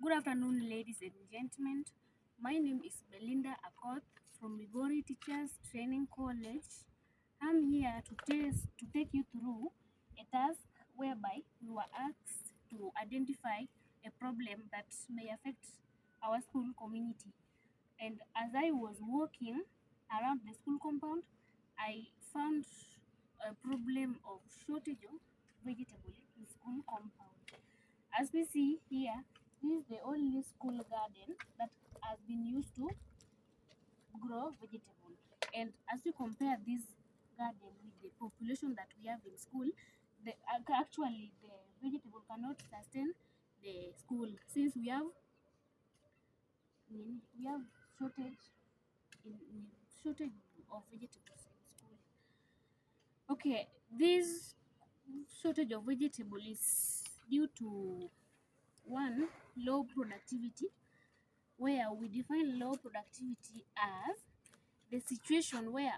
Good afternoon, ladies and gentlemen. My name is Belinda Akoth from Migori Teachers Training College. I'm here to take you through a task whereby you are asked to identify a problem that may affect our school community. And as I was walking around the school compound, I found a problem of shortage of vegetable in school compound. As we see here, this is the only school garden that has been used to grow vegetable. And as we compare this garden with the population that we have in school, actually the vegetable cannot sustain the school since we have shortage in shortage of vegetables in school. Okay, this shortage of vegetable is due to one, low productivity, where we define low productivity as the situation where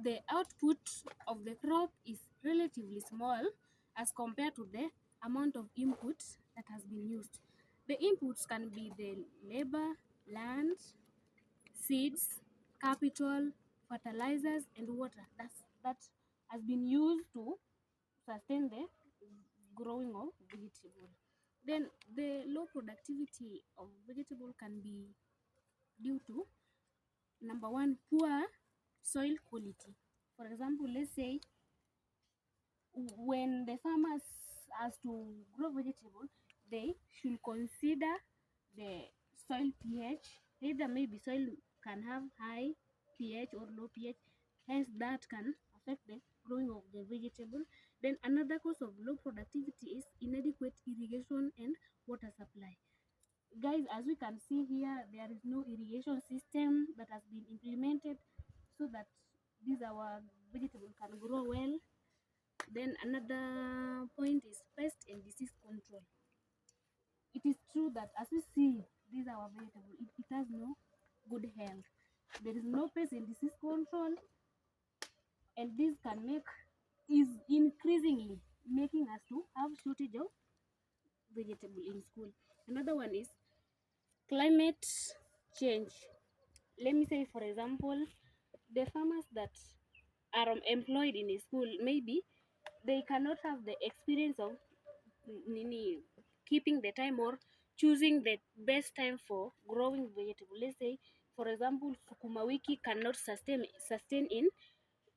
the output of the crop is relatively small as compared to the amount of input that has been used. The inputs can be the labor, land, seeds, capital, fertilizers, and water that has been used to sustain the growing of vegetable. Then the low productivity of vegetable can be due to number one, poor soil quality. For example, let's say when the farmers has to grow vegetable, they should consider the soil pH. Either maybe soil can have high pH or low pH, hence that can affect the growing of the vegetable. Then another cause of low productivity is inadequate irrigation and water supply. Guys, as we can see here, there is no irrigation system that has been implemented so that these our vegetable can grow well. Then another point is pest and disease control. It is true that as we see these our vegetable, it has no good health. There is no pest and disease control, and this can make is increasingly making us to have shortage of vegetable in school. Another one is climate change. Let me say, for example, the farmers that are employed in a school, maybe they cannot have the experience of keeping the time or choosing the best time for growing vegetable. Let's say, for example, sukuma wiki cannot sustain in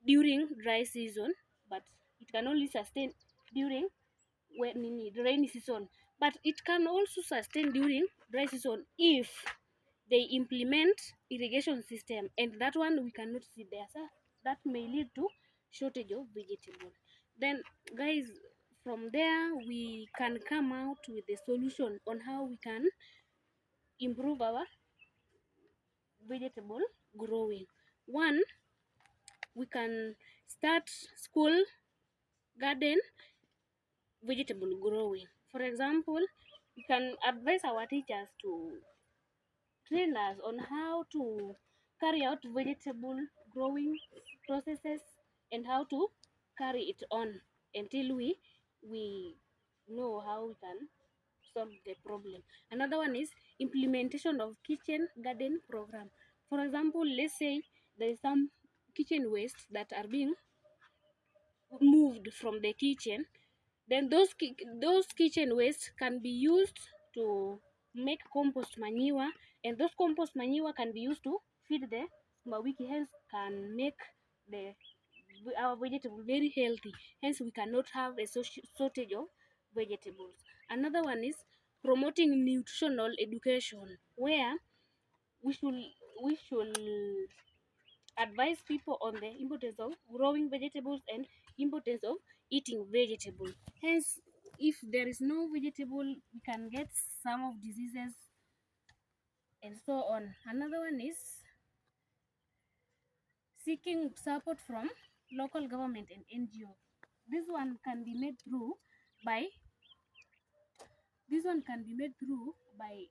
during dry season, but it can only sustain during the rainy season. But it can also sustain during dry season if they implement irrigation system, and that one we cannot see there, so that may lead to shortage of vegetable. Then guys, from there we can come out with a solution on how we can improve our vegetable growing. One, we can start school garden vegetable growing. For example, we can advise our teachers to train us on how to carry out vegetable growing processes and how to carry it on until we know how we can solve the problem. Another one is implementation of kitchen garden program. For example, let's say there is some kitchen waste that are being moved from the kitchen, then those kitchen waste can be used to make compost manure, and those compost manure can be used to feed the mawiki, hence can make the our vegetable very healthy, hence we cannot have a shortage of vegetables. Another one is promoting nutritional education, where we should we should advise people on the importance of growing vegetables and importance of eating vegetable. Hence, if there is no vegetable, we can get some of diseases and so on. Another one is seeking support from local government and NGO. This one can be made through by this one can be made through by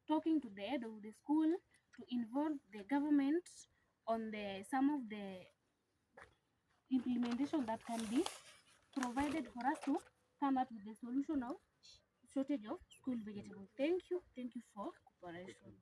talking to the head of the school to involve the government on the some of the implementation that can be provided for us to come up with the solution of shortage of school vegetables. Thank you for cooperation.